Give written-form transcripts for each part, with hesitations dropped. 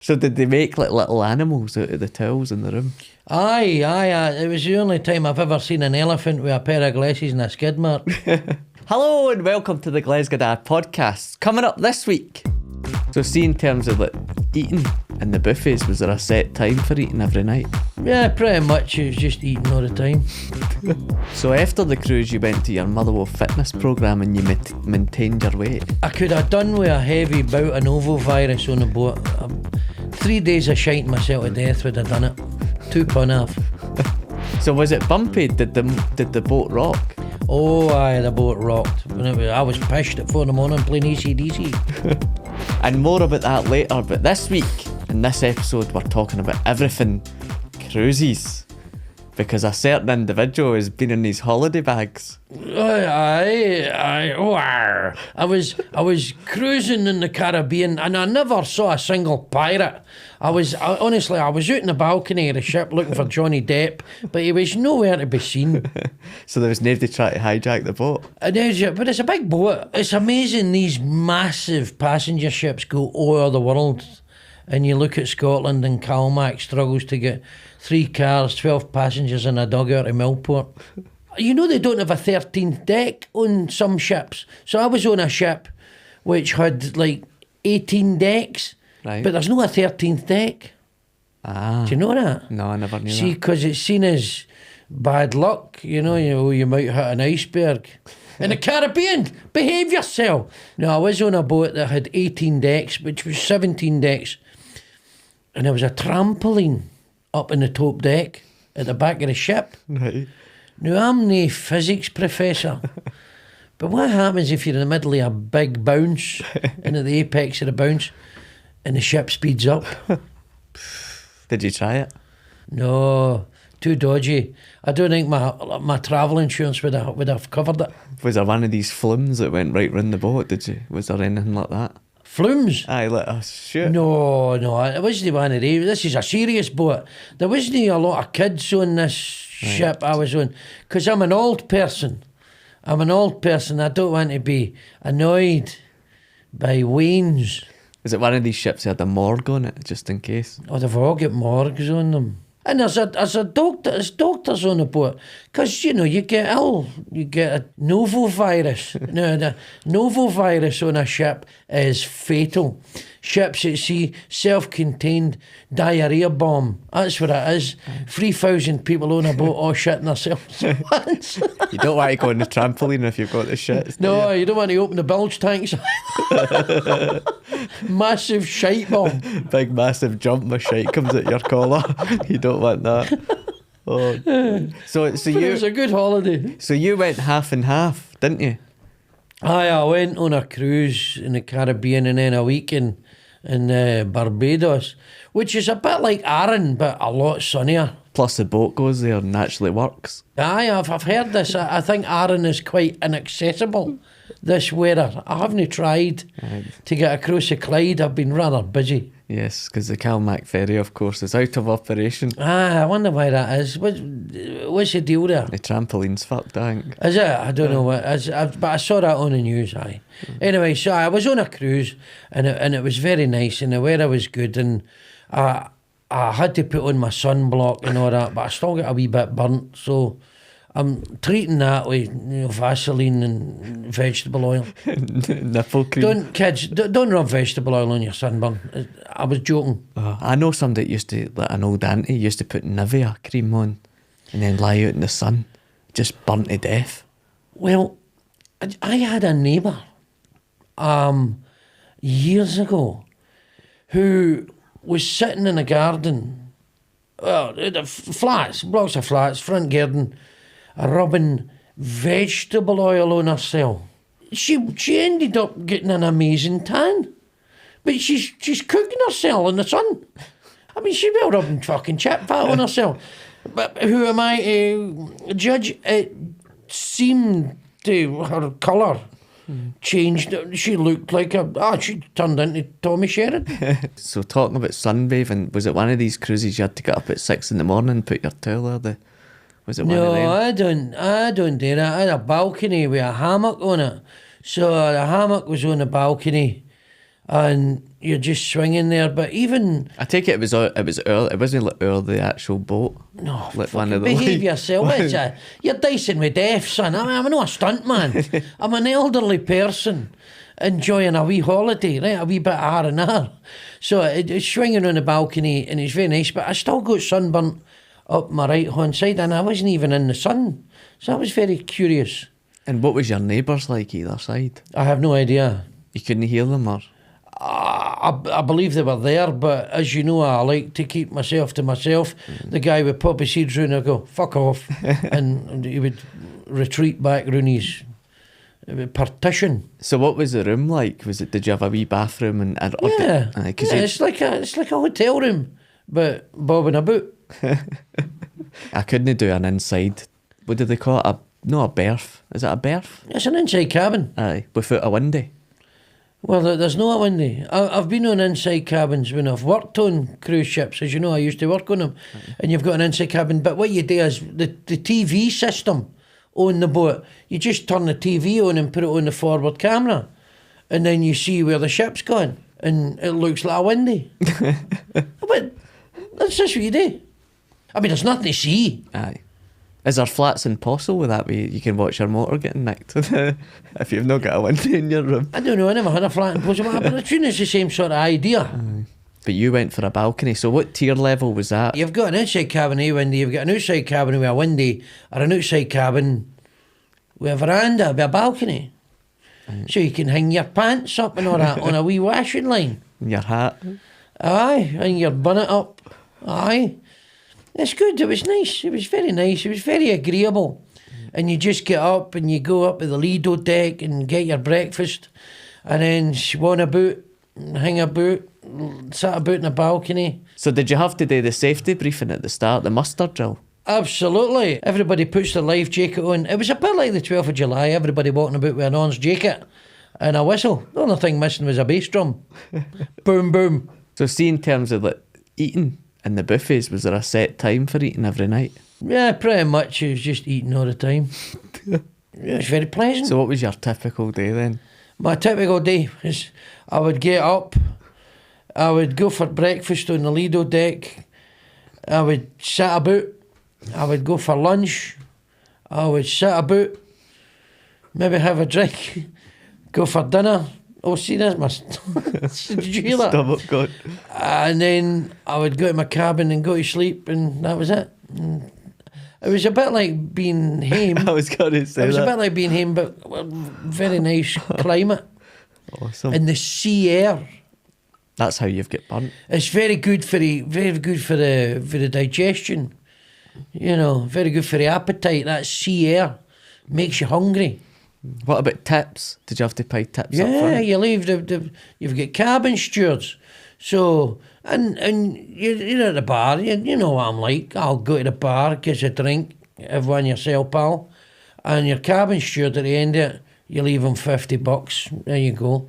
So did they make like little animals out of the towels in the room? Aye. It was the only time I've ever seen an elephant with a pair of glasses and a skid mark. Hello and welcome to the Glesga podcast. Coming up this week. So see, in terms of like eating in the buffets, was there a set time for eating every night? Yeah, pretty much. It was just eating all the time. So after the cruise you went to your Motherwell fitness programme and you maintained your weight? I could have done with a heavy bout of novovirus on the boat. 3 days of shiting myself to death would have done it. 2.5. So was it bumpy? Did the boat rock? Oh aye, the boat rocked. I was pissed at 4 a.m. playing AC/DC. And more about that later, but this week, in this episode, we're talking about everything cruises. Because a certain individual has been in these holiday bags. I was cruising in the Caribbean and I never saw a single pirate. I was out on the balcony of the ship looking for Johnny Depp, but he was nowhere to be seen. So there was nobody trying to hijack the boat? But it's a big boat. It's amazing these massive passenger ships go all over the world. And you look at Scotland and Calmac struggles to get 3 cars, 12 passengers and a dog out of Millport. You know they don't have a 13th deck on some ships. So I was on a ship which had like 18 decks, right, but there's no a 13th deck. Ah. Do you know that? No, I never knew See, that. because it's seen as bad luck, you might hit an iceberg. In the Caribbean, behave yourself. No, I was on a boat that had 18 decks, which was 17 decks. And there was a trampoline up in the top deck at the back of the ship. Right. Now, I'm no physics professor, but what happens if you're in the middle of a big bounce and at the apex of the bounce and the ship speeds up? Did you try it? No, too dodgy. I don't think my travel insurance would have covered it. Was there one of these flumes that went right round the boat? Was there anything like that? Flumes? Aye, let us shoot. No, it wasn't one of these. This is a serious boat. There wasn't a lot of kids on this ship I was on, because I'm an old person. I don't want to be annoyed by wains. Was it one of these ships that had a morgue on it, just in case? Oh, they've all got morgues on them. And there's doctors on the boat, because you get ill, you get a novovirus. Now the novovirus on a ship is fatal. Ships at sea, self-contained diarrhea bomb. That's what it is. 3,000 people on a boat all shitting themselves at once. You don't want to go on the trampoline if you've got the shit. No, you don't want to open the bilge tanks. Massive shite bomb. Big massive jump of shite comes at your collar. You don't want that. Oh. So It you was a good holiday. So you went half and half, didn't you? Aye, I went on a cruise in the Caribbean and then a week in Barbados, which is a bit like Arran, but a lot sunnier. Plus the boat goes there and actually works. Aye, I've heard this. I think Arran is quite inaccessible this weather. I haven't tried to get across the Clyde. I've been rather busy. Yes, because the Calmac ferry, of course, is out of operation. I wonder why that is. What's the deal there? The trampoline's fucked, I think. Is it? I don't know what. But I saw that on the news. Aye. Anyway, so I was on a cruise, and it was very nice, and the weather was good, and I had to put on my sunblock and all that, but I still got a wee bit burnt, so I'm treating that with Vaseline and vegetable oil. Nipple cream. Don't rub vegetable oil on your sunburn. I was joking. I know somebody that used to, like an old auntie, used to put Nivea cream on and then lie out in the sun, just burnt to death. Well, I had a neighbour years ago who was sitting in a garden, blocks of flats, front garden, rubbing vegetable oil on herself. She ended up getting an amazing tan, but she's cooking herself in the sun. I mean, she's well rubbing fucking chip fat on herself. But who am I to judge? It seemed to her colour changed. She looked like she turned into Tommy Sheridan. So talking about sunbathing, was it one of these cruises you had to get up at 6 a.m. and put your towel there? Was it one of them? No, I don't do that. I had a balcony with a hammock on it. So the hammock was on the balcony. and you're just swinging there. But even I take it was early. It wasn't like early the actual boat. no, Like one fucking of the behave yourself. You're dicing with death, son. I'm not a stunt man. I'm an elderly person enjoying a wee holiday, right? A wee bit of R&R. So it's swinging on the balcony, and it's very nice. But I still got sunburnt up my right hand side, and I wasn't even in the sun. So I was very curious. And what was your neighbours like either side? I have no idea. You couldn't hear them, or I believe they were there, but as you know, I like to keep myself to myself. The guy would pop his head round and go, fuck off, and he would retreat back round his partition. so? What was the room like? Did you have a wee bathroom and? Yeah, Because it's like a hotel room, but bobbing about. I couldn't do an inside. What do they call it? Not a berth. Is it a berth? It's an inside cabin. Aye, without a window. Well, there's no window. I've been on inside cabins when I've worked on cruise ships. As you know, I used to work on them. And you've got an inside cabin. But what you do is the TV system on the boat, you just turn the TV on and put it on the forward camera. And then you see where the ship's going. And it looks like a window. But that's just what you do. I mean, there's nothing to see. Aye. Is there flats in Postle with that way you can watch your motor getting nicked if you've not got a window in your room? I don't know, I never had a flat in Postal, but it's the same sort of idea. But you went for a balcony, so what tier level was that? You've got an inside cabin with a window, you've got an outside cabin with a window, or an outside cabin with a veranda, with a balcony. So you can hang your pants up and all that on a wee washing line. Your hat? Aye, hang your bonnet up. Aye. It's good, it was nice, it was very nice, it was very agreeable. And you just get up and you go up to the Lido deck and get your breakfast, and then swan about, hang about, sat about in the balcony. So did you have to do the safety briefing at the start, the muster drill? Absolutely. Everybody puts their life jacket on. It was a bit like the 12th of July, everybody walking about with an orange jacket and a whistle. The only thing missing was a bass drum. Boom, boom. So see, in terms of like eating in the buffets, was there a set time for eating every night? Yeah, pretty much. It was just eating all the time. It was very pleasant. So what was your typical day then? My typical day is I would get up, I would go for breakfast on the Lido deck, I would sit about, I would go for lunch, I would sit about, maybe have a drink, go for dinner. Oh, see, that's my... Did you hear that? Stomach gone. And then I would go to my cabin and go to sleep, and that was it. And it was a bit like being home. I was going to say It was that. a bit like being home, but very nice climate. Awesome. And the sea air. That's how you've got burnt. It's very good for the digestion. You know, very good for the appetite. That sea air makes you hungry. What about tips? Did you have to pay tips up Yeah, front? you leave you've got cabin stewards. So and you're at the bar. You know what I'm like. I'll go to the bar, get a drink, have one yourself, pal, and your cabin steward at the end of it, you leave him $50. There you go.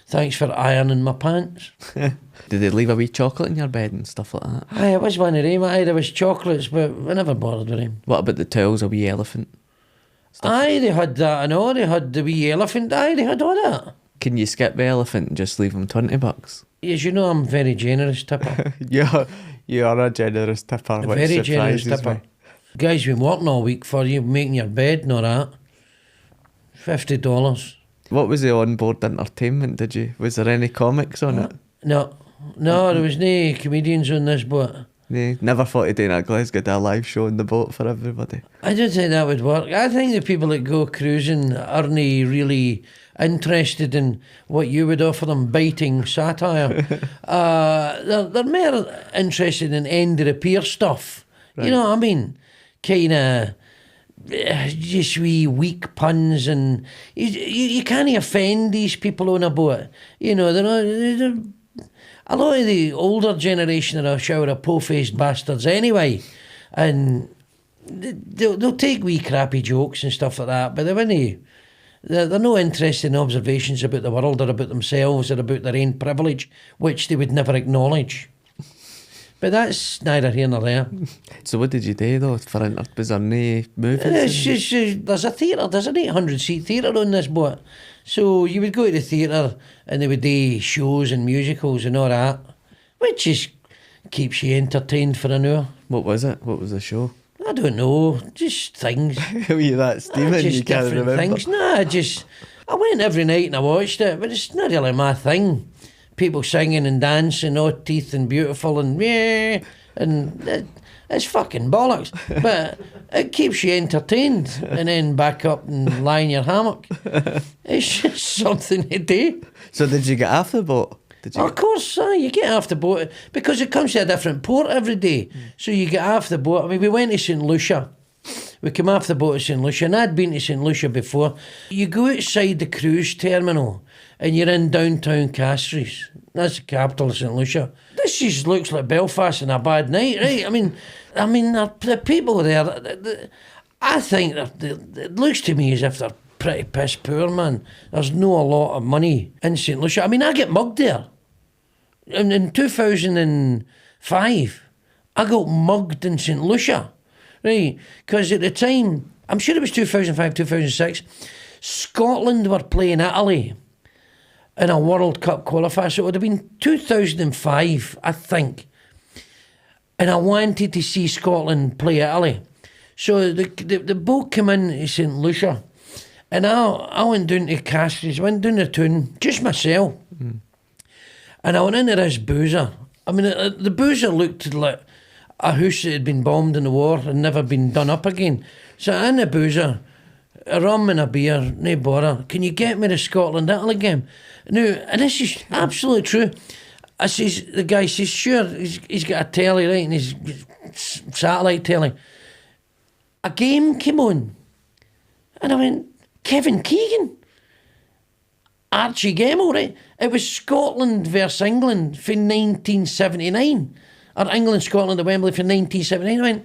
Thanks for ironing my pants. Did they leave a wee chocolate in your bed and stuff like that? Aye, it was one of them. Aye, there was chocolates, but I never bothered with him. What about the towels, a wee elephant? Aye, they had that and all. They had the wee elephant. Aye, they had all that. Can you skip the elephant and just leave them $20? As you know, I'm very generous tipper. You're a generous tipper. A very generous tipper. Guys been working all week for you, making your bed and all that. $50. What was the onboard entertainment? Was there any comics on it? No, there was no comedians on this boat. No, never thought of doing a Glesga a live show on the boat for everybody. I don't think that would work. I think the people that go cruising aren't really interested in what you would offer them, biting satire. They're more interested in end of the pier stuff. Right. You know what I mean? Kind of just wee weak puns, and you can't offend these people on a boat. You know, they're a lot of the older generation are a shower of po-faced bastards anyway, and they'll take wee crappy jokes and stuff like that, but they're no interested in observations about the world or about themselves or about their own privilege, which they would never acknowledge. But that's neither here nor there. So what did you do though for was there no movies? There's a theatre, there's an 800-seat theatre on this boat. So you would go to the theatre and they would do shows and musicals and all that, which is keeps you entertained for an hour. What was it? What was the show? I don't know, just things. Were you that steaming? Just You can't different remember? things. I went every night and I watched it, but it's not really my thing. People singing and dancing, all teeth and beautiful and yeah, and it's fucking bollocks. But it keeps you entertained, and then back up and lie in your hammock. It's just something to do. So did you get off the boat? Did you? Of course, you get off the boat because it comes to a different port every day. So you get off the boat. I mean, we went to St Lucia. We came off the boat at St Lucia, and I'd been to St Lucia before. You go outside the cruise terminal and you're in downtown Castries. That's the capital of St Lucia. This just looks like Belfast on a bad night, right? I mean, the people there, I think it looks to me as if they're pretty piss poor, man. There's no a lot of money in St Lucia. I mean, I get mugged there. In 2005, I got mugged in St Lucia. Right, because at the time, I'm sure it was 2005, 2006, Scotland were playing Italy in a World Cup qualifier, so it would have been 2005, I think. And I wanted to see Scotland play Italy. So the boat came in to St Lucia, and I went down to Castries, went down the town, just myself. And I went into this boozer. I mean, the boozer looked like a house that had been bombed in the war and never been done up again. So in the boozer, a rum and a beer, no bother. Can you get me the Scotland-Italy game? Now, and this is absolutely true. The guy says, sure, he's got a telly, right, and his satellite telly. A game came on. And I went, Kevin Keegan? Archie Gemmell, right? It was Scotland versus England for 1979. Or England-Scotland at Wembley for 1979. I went,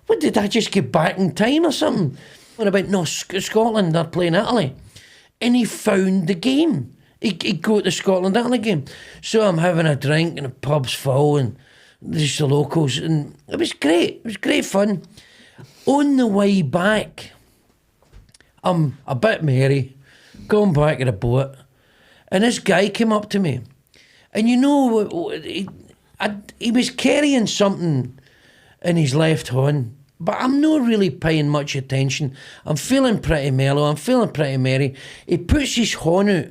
what, did I just get back in time or something? And I went, no, Scotland, they're playing Italy. And he found the game. He'd go to the Scotland-Italy game. So I'm having a drink and the pub's full and there's the locals. And it was great. It was great fun. On the way back, I'm a bit merry, going back to the boat. And this guy came up to me. And you know, he was carrying something in his left hand, but I'm not really paying much attention. I'm feeling pretty mellow, I'm feeling pretty merry. He puts his horn out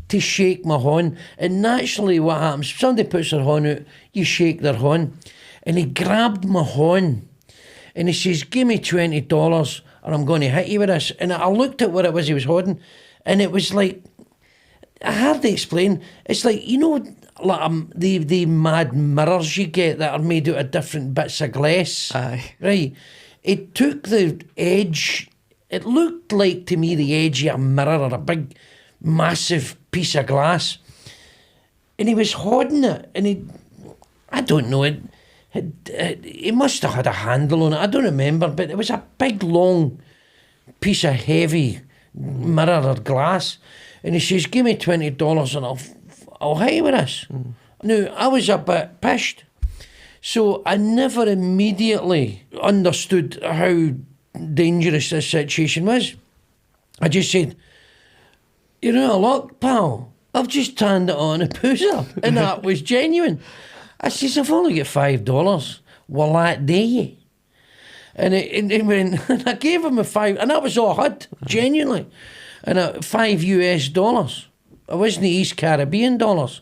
to shake my horn, and naturally what happens, if somebody puts their horn out, you shake their horn. And he grabbed my horn, and he says, give me $20 or I'm going to hit you with this. And I looked at what it was he was holding, and it was like, hard to explain. It's like, you know, like the mad mirrors you get that are made out of different bits of glass. Aye. Right. It took the edge, it looked like to me the edge of a mirror or a big, massive piece of glass. And he was holding it, and I don't know, he must have had a handle on it, I don't remember, but it was a big, long piece of heavy mirror or glass. And he says, give me $20 and I'll hit you with this. Now, I was a bit pissed. So I never immediately understood how dangerous this situation was. I just said, you're out of luck, pal. I've just turned it on a boozer. And that was genuine. I says, I've only got $5. Will that do you? And it went, and I gave him a $5, and that was all I had, genuinely. And $5. It wasn't East Caribbean dollars.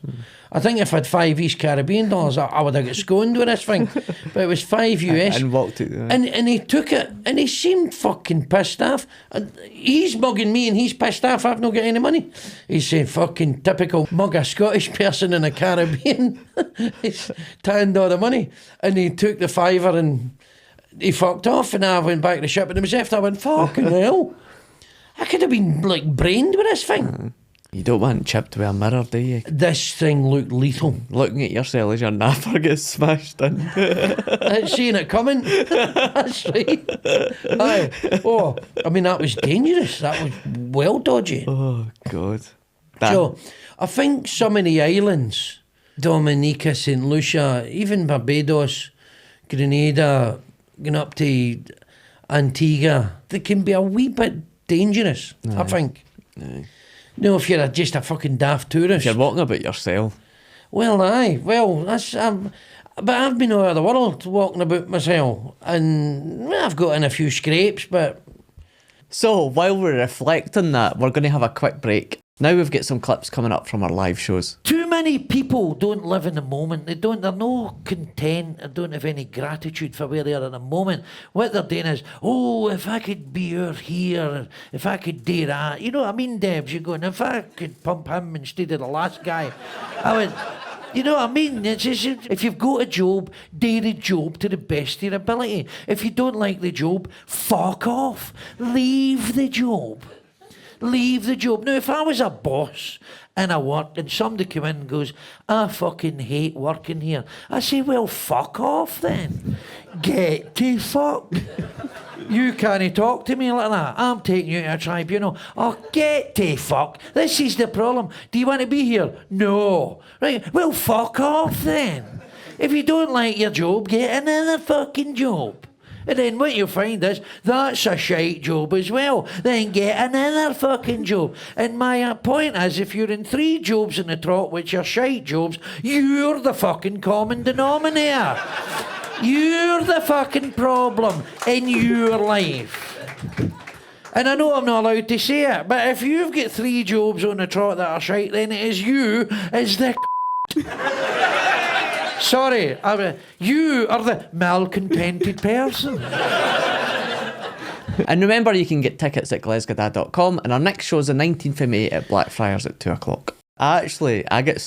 I think if I had $5 East Caribbean dollars, I would have got sconed with this thing. But it was $5. And walked it. And he took it, and he seemed fucking pissed off. And he's mugging me, and he's pissed off. I've not got any money. He said, fucking typical mug a Scottish person in the Caribbean. He's tanned all the money. And he took the $5 and he fucked off. And I went back to the ship, and it was after I went, fucking hell. I could have been like brained with this thing. You don't want chipped with a mirror, do you? This thing looked lethal. Looking at yourself as your napper gets smashed in. Seeing it coming. That's right. Aye. Oh, I mean, that was dangerous. That was well dodgy. Oh, God. So, I think some of the islands Dominica, St. Lucia, even Barbados, Grenada, going up to Antigua, they can be a wee bit dangerous, I think. No, if you're just a fucking daft tourist. If you're walking about yourself. Well, aye. Well, that's... but I've been all over the world walking about myself, and I've got in a few scrapes, but... So, while we're reflecting that, we're going to have a quick break. Now we've got some clips coming up from our live shows. Too many people don't live in the moment. They're no content and don't have any gratitude for where they are in the moment. What they're doing is, oh, if I could be here, if I could do that. You know what I mean, Debs? You're going, if I could pump him instead of the last guy, I would... You know what I mean? It's just, if you've got a job, do the job to the best of your ability. If you don't like the job, fuck off. Leave the job. Leave the job. Now, if I was a boss and I worked and somebody came in and goes, I fucking hate working here, I say, well, fuck off then. Get to fuck. You can't talk to me like that. I'm taking you to a tribunal. Oh, get to fuck. This is the problem. Do you want to be here? No. Right, well, fuck off then. If you don't like your job, get another fucking job. And then what you'll find is, that's a shite job as well. Then get another fucking job. And my point is, if you're in 3 jobs in the trot, which are shite jobs, you're the fucking common denominator. You're the fucking problem in your life. And I know I'm not allowed to say it, but if you've got 3 jobs on the trot that are shite, then it is you as the Sorry, you are the malcontented person. And remember, you can get tickets at glesga.com, and our next show is the 19th of May at Blackfriars at 2 o'clock. I get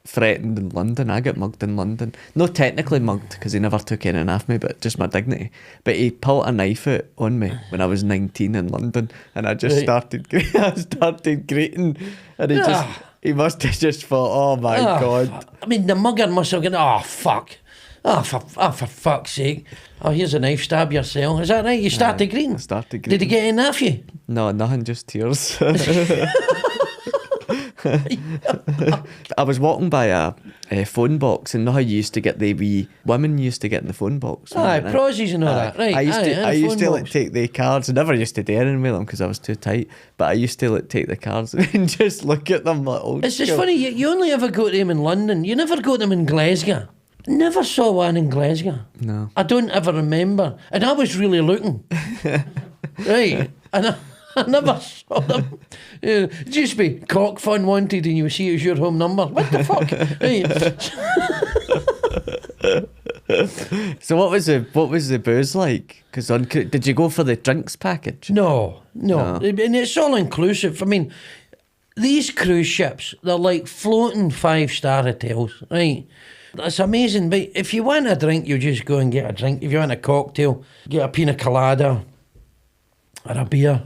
threatened in London. I get mugged in London. Not technically mugged, because he never took anything off me, but just my dignity. But he pulled a knife out on me when I was 19 in London, and I just started greeting, and he must have just thought, oh my God. I mean, the mugger must have gone, oh, fuck. For fuck's sake. Oh, here's a knife, stab yourself. Is that right? You started greeting? I started greeting. Did he get in off you? No, nothing, just tears. I was walking by a phone box, and know how you used to get the wee women used to get in the phone box. Aye, prosies and all that, right? I used to like take the cards. I never used to do anything with them because I was too tight. But I used to like take the cards and just look at them like old. It's just funny. You only ever go to them in London. You never go to them in Glesga. Never saw one in Glasgow. No. I don't ever remember. And I was really looking. Right. And I never saw them. It'd just be cock fun wanted and you see it was your home number. What the fuck? Right. So what was the booze like? Because did you go for the drinks package? No. And it's all inclusive. I mean, these cruise ships, they're like floating 5-star hotels, right? That's amazing. But if you want a drink, you just go and get a drink. If you want a cocktail, get a pina colada or a beer.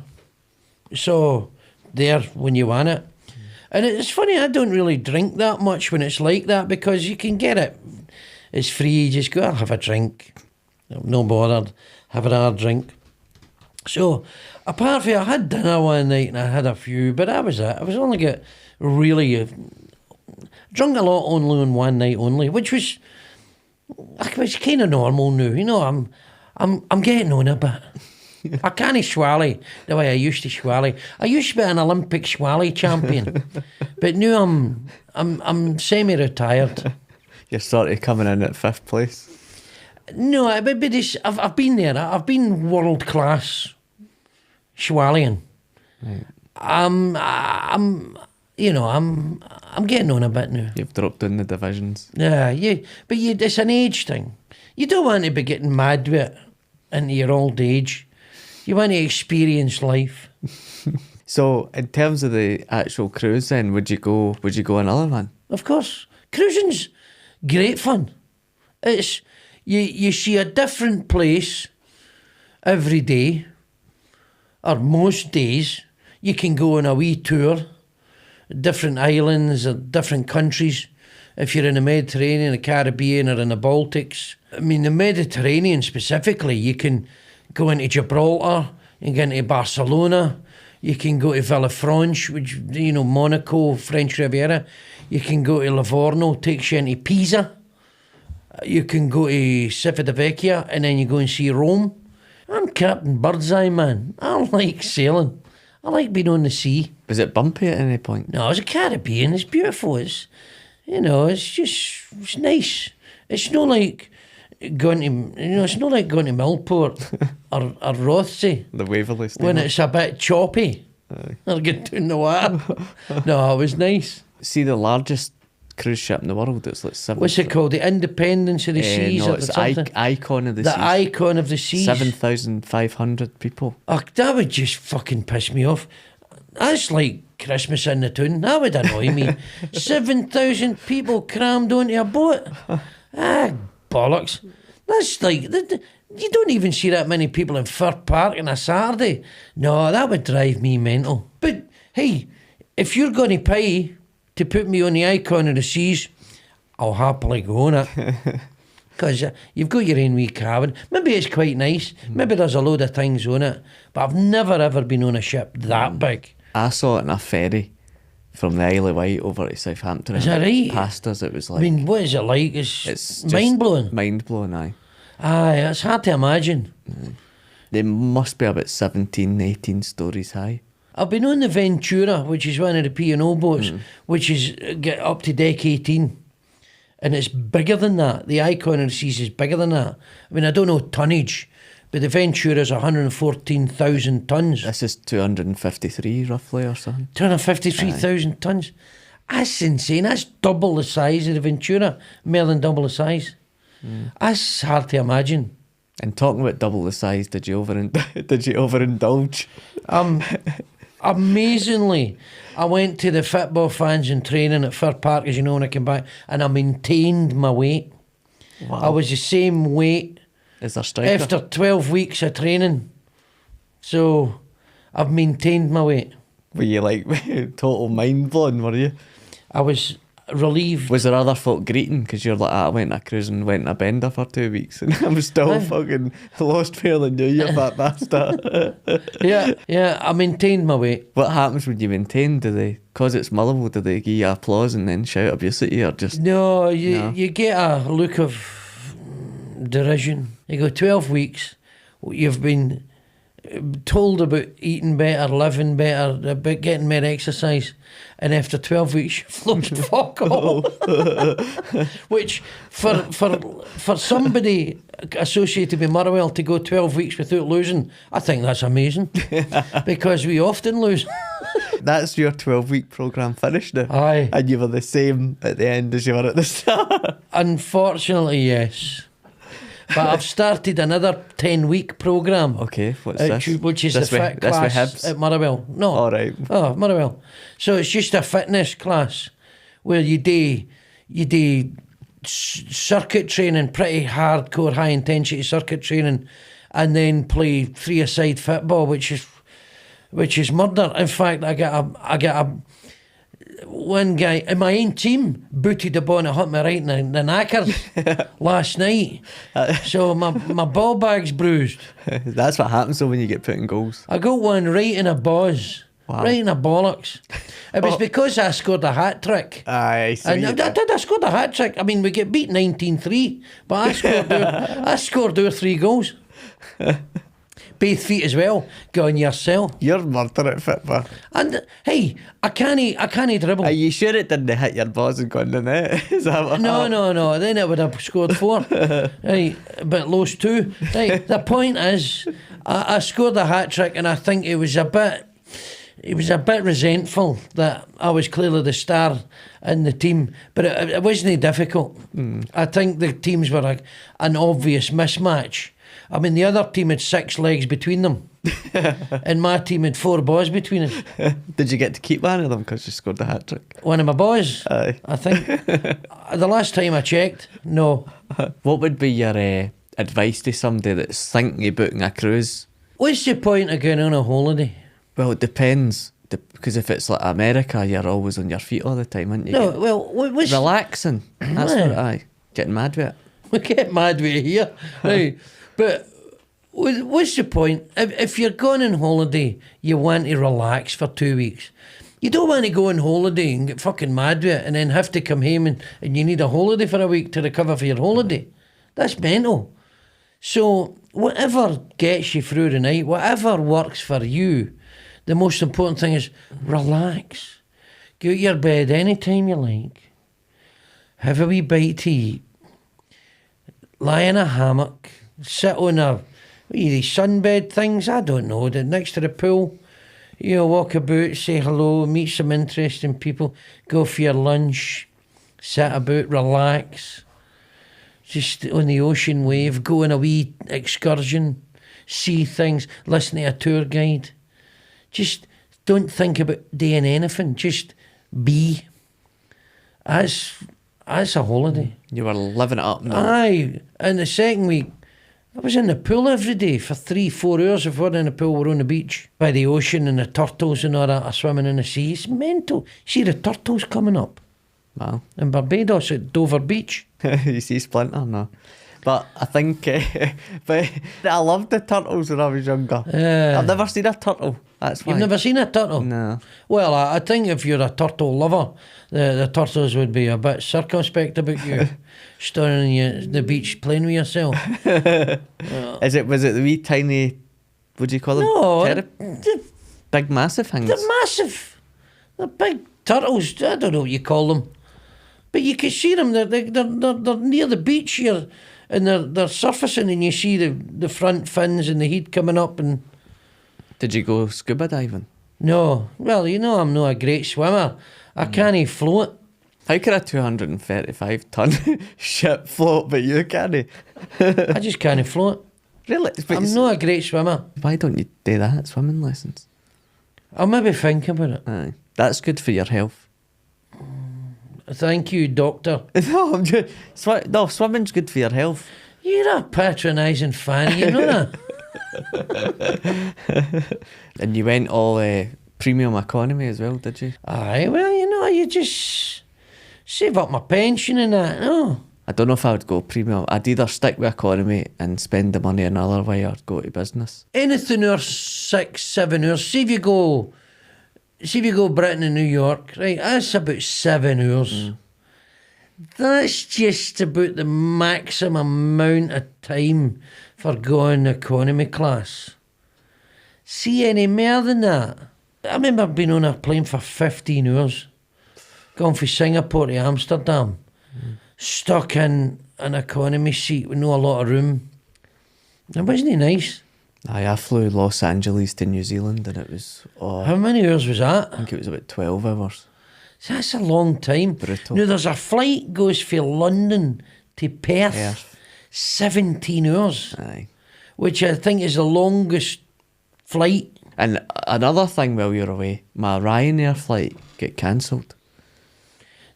So, there when you want it. And it's funny, I don't really drink that much when it's like that because you can get it. It's free, just go and have a drink. No bothered, have another drink. So, apart from I had dinner one night and I had a few, but that was it. I was only got really drunk a lot only on one night only, which was kind of normal now. You know, I'm getting on a bit. I can't swally the way I used to swally. I used to be an Olympic swally champion, but now I'm semi-retired. You're sort of coming in at 5th place. No, I've been there. I've been world class swallying. Right. I'm getting on a bit now. You've dropped in the divisions. Yeah, but it's an age thing. You don't want to be getting mad with it into your old age. You want to experience life. So, in terms of the actual cruise, then would you go another one? Of course, cruising's great fun. It's you see a different place every day, or most days. You can go on a wee tour. Different islands or different countries. If you're in the Mediterranean, the Caribbean or in the Baltics. I mean, the Mediterranean specifically, you can go into Gibraltar, you can go into Barcelona, You can go to Villefranche, which, you know, Monaco, French Riviera. You can go to Livorno, takes you into Pisa. You can go to Civitavecchia, and then you go and see Rome. I'm Captain Birdseye, man. I like sailing. I like being on the sea. Was it bumpy at any point? No, it's a Caribbean. It's beautiful. It's, you know, it's nice. It's not like going to, you know, it's not like going to Millport or Rothsay. The Waverley Station. When it's a bit choppy. Or get down the water. No, it was nice. See the largest cruise ship in the world? It's like 7. What's it called? The Independence of the Seas? No, or it's something? Icon of the Seas. The Icon of the Seas. 7,500 people. Oh, that would just fucking piss me off. That's like Christmas in the Toon. That would annoy me. 7,000 people crammed onto a boat. Bollocks. That's like, you don't even see that many people in Fir Park on a Saturday. No, that would drive me mental. But hey, if you're going to pay to put me on the Icon of the Seas, I'll happily go on it. Because you've got your own wee cabin. Maybe it's quite nice. Maybe there's a load of things on it. But I've never ever been on a ship that big. I saw it in a ferry from the Isle of Wight over to Southampton. Is that right? Past us, it was like... I mean, what is it like? It's mind-blowing. Mind-blowing, aye. Aye, it's hard to imagine. They must be about 17, 18 stories high. I've been on the Ventura, which is one of the P&O boats, which is get up to deck 18. And it's bigger than that. The Icon of the Seas is bigger than that. I mean, I don't know tonnage, but the Ventura is 114,000 tonnes. This is 253 roughly or something. 253,000 tonnes. That's insane. That's double the size of the Ventura. More than double the size. That's hard to imagine. And talking about double the size, did you overindulge? Amazingly, I went to the football fans in training at Fir Park, as you know, when I came back, and I maintained my weight. Wow. I was the same weight Is there striker? after 12 weeks of training. So I've maintained my weight. Were you like total mind blown, were you? I was relieved. Was there other folk greeting? Because you're like, I went on a cruise and went on a bender for 2 weeks and I'm still Aye. fucking lost more than you fat bastard. Yeah, I maintained my weight. What happens when you maintain? Do they, because it's Motherwell, do they give you applause and then shout abuse at you or just... No, you get a look of derision. You go 12 weeks, you've been told about eating better, living better, about getting more exercise, and after 12 weeks you've lost fuck all. Which for somebody associated with Motherwell to go 12 weeks without losing, I think that's amazing. Because we often lose. That's your 12-week programme finished now. Aye. And you were the same at the end as you were at the start. Unfortunately, yes. But I've started another 10-week programme. Okay, what's this? Which is This the with- fit this with class Hibs? at Motherwell. No. All right. Oh, Motherwell. So it's just a fitness class where you do circuit training, pretty hardcore, high intensity circuit training, and then play 3-a-side football, which is murder. In fact, I got a one guy in my own team booted the ball and it hit me right in the knackers last night. So my ball bag's bruised. That's what happens though when you get put in goals. I got one right in a buzz. Wow. Right in a bollocks. It was because I scored a hat trick. Aye, so And I scored a hat trick. I mean, we get beat 19-3, but I scored our 3 goals. Both feet as well. Go on yourself. you're murder at football. And hey, I can't dribble. Are you sure it didn't hit your balls and go in the net? Is that what happened? No. Then it would have scored 4. Right, but lost 2. Right. The point is, I scored a hat trick, and I think it was a bit resentful that I was clearly the star in the team, but it wasn't difficult. I think the teams were an obvious mismatch. I mean, the other team had 6 legs between them, and my team had 4 balls between us. Did you get to keep one of them because you scored the hat trick? One of my boys, Aye. I think. The last time I checked, no. What would be your advice to somebody that's thinking of booking a cruise? What's the point of going on a holiday? Well, it depends. Because if it's like America, you're always on your feet all the time, aren't you? No, well, what's... Relaxing. That's Aye. what getting mad with it. We get mad with it here. Right. But what's the point? If you're going on holiday, you want to relax for 2 weeks. You don't want to go on holiday and get fucking mad with it and then have to come home and you need a holiday for a week to recover for your holiday. That's mental. So whatever gets you through the night, whatever works for you, the most important thing is relax. Go to your bed anytime you like. Have a wee bite to eat. Lie in a hammock. Sit on these sunbed things, I don't know, next to the pool. You know, walk about, say hello, meet some interesting people, go for your lunch, sit about, relax. Just on the ocean wave, go on a wee excursion, see things, listen to a tour guide. Just don't think about doing anything, just be. That's a holiday. You were living it up now. Aye, and the second week, I was in the pool every day for 3-4 hours. If we're in the pool, we're on the beach by the ocean and the turtles and all that are swimming in the sea. It's mental. See the turtles coming up. Wow. In Barbados at Dover Beach. You see Splinter? No. But I think, but I loved the turtles when I was younger. I've never seen a turtle. That's why. You've never seen a turtle? No. Well, I think if you're a turtle lover, the turtles would be a bit circumspect about you standing on the beach playing with yourself. Was it the wee tiny, what do you call them? No, Big massive things? they're massive. They're big turtles. I don't know what you call them. But you can see them. They're near the beach here. And they're surfacing and you see the front fins and the heat coming up. And Did you go scuba diving? no, well, you know I'm not a great swimmer. I can't float. How can a 235 ton ship float but you can't? I just can't float. Really? But I'm not a great swimmer. why don't you do that, swimming lessons? I'll maybe think about it. Aye. That's good for your health. Thank you, doctor. No, I'm just, no, swimming's good for your health. You're a patronising fan, you know that? And you went all premium economy as well, did you? Aye, well, you know, you just save up my pension and that, no. I don't know if I would go premium. I'd either stick with economy and spend the money another way or go to business. Anything or 6-7 hours. See if you go Britain and New York, right? That's about 7 hours. That's just about the maximum amount of time for going economy class. See any more than that? I remember being on a plane for 15 hours, going from Singapore to Amsterdam, stuck in an economy seat with not a lot of room. It wasn't nice. Aye, I flew Los Angeles to New Zealand and it was, How many hours was that? I think it was about 12 hours. That's a long time. Brutal. Now, there's a flight goes from London to Perth, 17 hours, Aye. which I think is the longest flight. And another thing while you're away, my Ryanair flight got cancelled.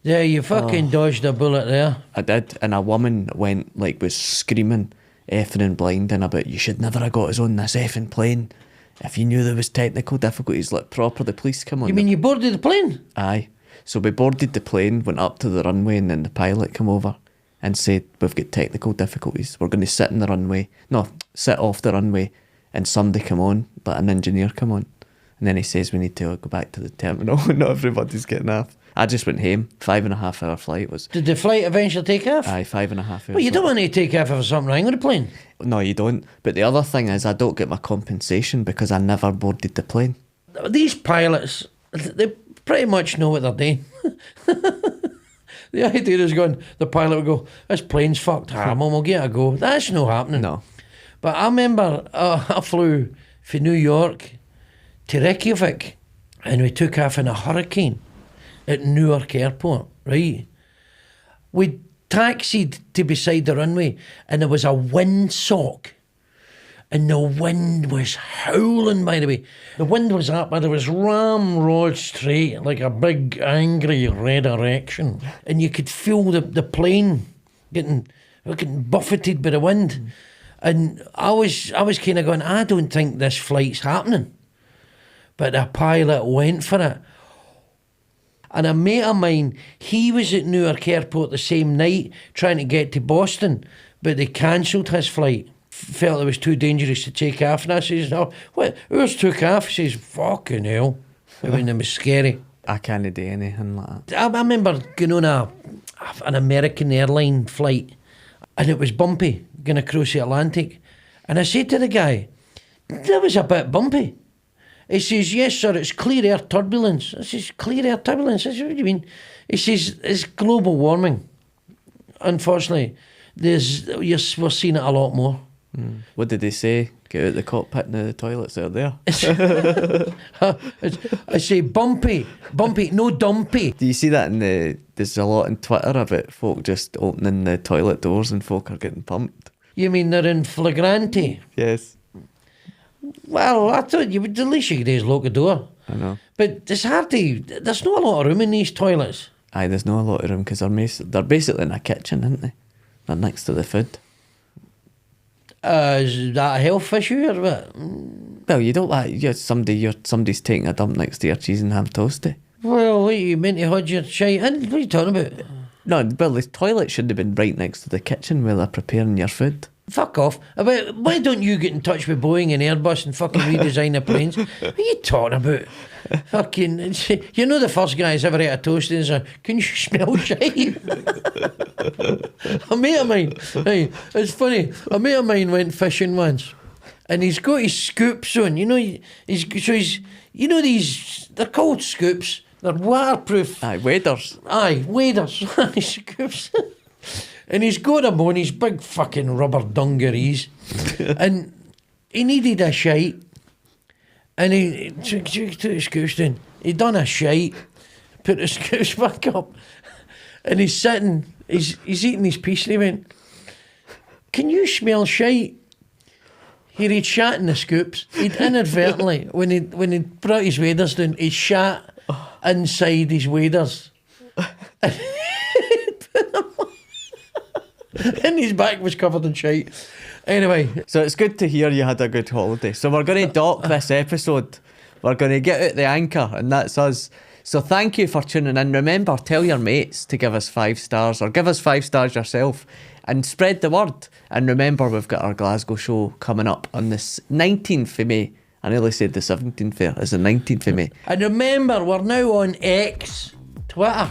There, you fucking dodged a bullet there. I did, and a woman was screaming, effing and blinding about, you should never have got us on this effing plane. If you knew there was technical difficulties, like proper, the police come on. You mean you boarded the plane? Aye. So we boarded the plane, went up to the runway, and then the pilot come over and said, we've got technical difficulties. We're going to sit off the runway, and somebody come on, but an engineer come on. And then he says we need to go back to the terminal and not everybody's getting off. I just went home. 5.5 hour flight was. Did the flight eventually take off? Aye, 5.5 hours. Well, you don't want to take off if something wrong with the plane. No, you don't. But the other thing is I don't get my compensation because I never boarded the plane. These pilots, they pretty much know what they're doing. The idea is the pilot will go, this plane's fucked, Mum, we'll get a go. That's no happening. No. But I remember I flew from New York to Reykjavik and we took off in a hurricane at Newark Airport, right? We taxied to beside the runway and there was a windsock and the wind was howling, by the way. The wind was up and there was ramrod straight like a big angry red erection and you could feel the plane getting buffeted by the wind. And I was kind of going, I don't think this flight's happening. But the pilot went for it. And a mate of mine, he was at Newark Airport the same night trying to get to Boston, but they cancelled his flight. felt it was too dangerous to take off. And I says, "No, what? Who's took off?" He says, "Fucking hell." I mean, it was scary. I can't do anything like that. I remember going on an American airline flight, and it was bumpy going across the Atlantic. And I said to the guy, "That was a bit bumpy." He says, "Yes, sir, it's clear air turbulence." I says, "Clear air turbulence?" I says, "What do you mean?" He says, "It's global warming. Unfortunately, we're seeing it a lot more." What did they say? Get out the cockpit and the toilets out there. I say bumpy, no dumpy. Do you see that there's a lot on Twitter about folk just opening the toilet doors and folk are getting pumped? You mean they're in flagrante? Yes. Well, I thought you would, the least you could do is lock the door. I know. But it's hard to, there's not a lot of room in these toilets. Aye, there's not a lot of room because they're basically in a kitchen, aren't they? They're next to the food. Is that a health issue or what? Well, you don't like somebody's taking a dump next to your cheese and ham toasty. Well, what, you meant to hold your shite in? What are you talking about? No, well, the toilet should have been right next to the kitchen where they're preparing your food. Fuck off. Why don't you get in touch with Boeing and Airbus and fucking redesign the planes? What are you talking about? Fucking, you know the first guy who's ever ate a toast and said, "Can you smell shite?" A mate of mine, hey, it's funny, a mate of mine went fishing once and he's got his scoops on, you know, you know these, they're called scoops, they're waterproof. Aye, waders. Aye, waders, scoops. And he's got them on his big fucking rubber dungarees. And he needed a shite. And he took his scoops down. He done a shite, put the scoops back up. And he's sitting, he's eating his piece and he went, "Can you smell shite?" He'd shat in the scoops. He'd inadvertently, when he brought his waders down, he shat inside his waders. And his back was covered in shite. Anyway. So it's good to hear you had a good holiday. So we're going to dock this episode. We're going to get out the anchor, and that's us. So thank you for tuning in. Remember, tell your mates to give us 5 stars, or give us 5 stars yourself, and spread the word. And remember, we've got our Glasgow show coming up on the 19th of May. I nearly said the 17th there. It's the 19th of May. And remember, we're now on X, Twitter.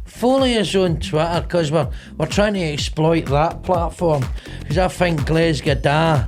Follow us on Twitter because we're trying to exploit that platform, because I think Glesga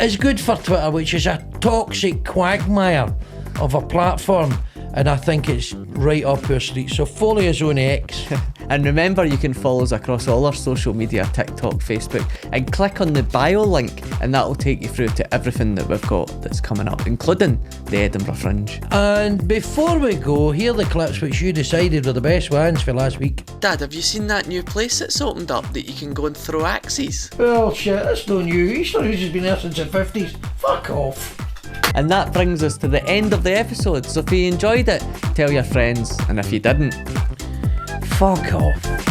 is good for Twitter, which is a toxic quagmire of a platform, and I think it's right up our street. So follow us on X. And remember, you can follow us across all our social media, TikTok, Facebook, and click on the bio link, and that'll take you through to everything that we've got that's coming up, including the Edinburgh Fringe. And before we go, here are the clips which you decided were the best ones for last week. Dad, have you seen that new place that's opened up that you can go and throw axes? Well, shit, that's no new. Easter House has been there since the 50s. Fuck off. And that brings us to the end of the episode. So if you enjoyed it, tell your friends, and if you didn't, fuck off.